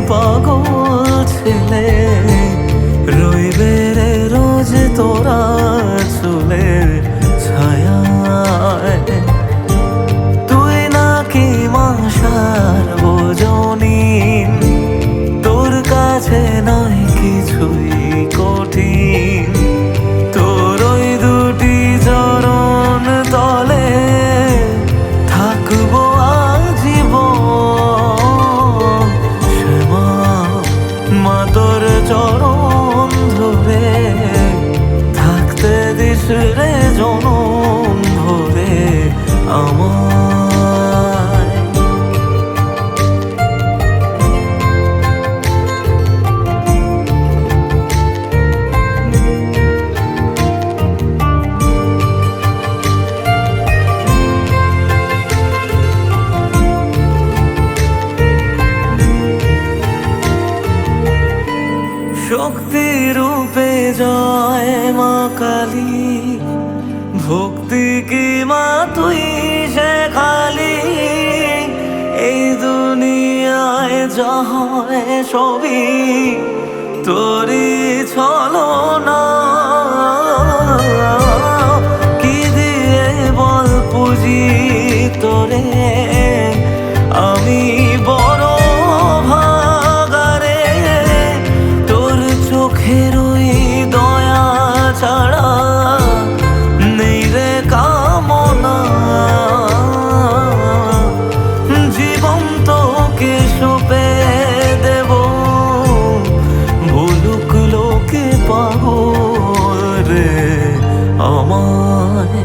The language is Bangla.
পাগল ছেলে রইবে রে রোজ তোরা চুলের ছায়ায়। তুই নাকি মাসার বোঝনি, তোর কাছে নয় কিছুই কঠিন। তোর ওই দুটি চরণ তলে থাকবো আজীবন। শ্যামা মা তোর চরণ ধরে থাকতে দিস রে জনম ভরে আমায়। শক্তি রূপে জয় মা কালী, ভক্তি কি মা তুই সে খালি। এই দুনিয়ায় যা হয় সবই তোরই ছলনা। কি দিয়ে বল পুজি তোরে আমি বড় ভাগারে। তোর চোখের ওই দয়া ছাড়া নেই রে কামনা। জীবন তোকে সঁপে দেব, বলুক লোকে পাগল রে আমায়।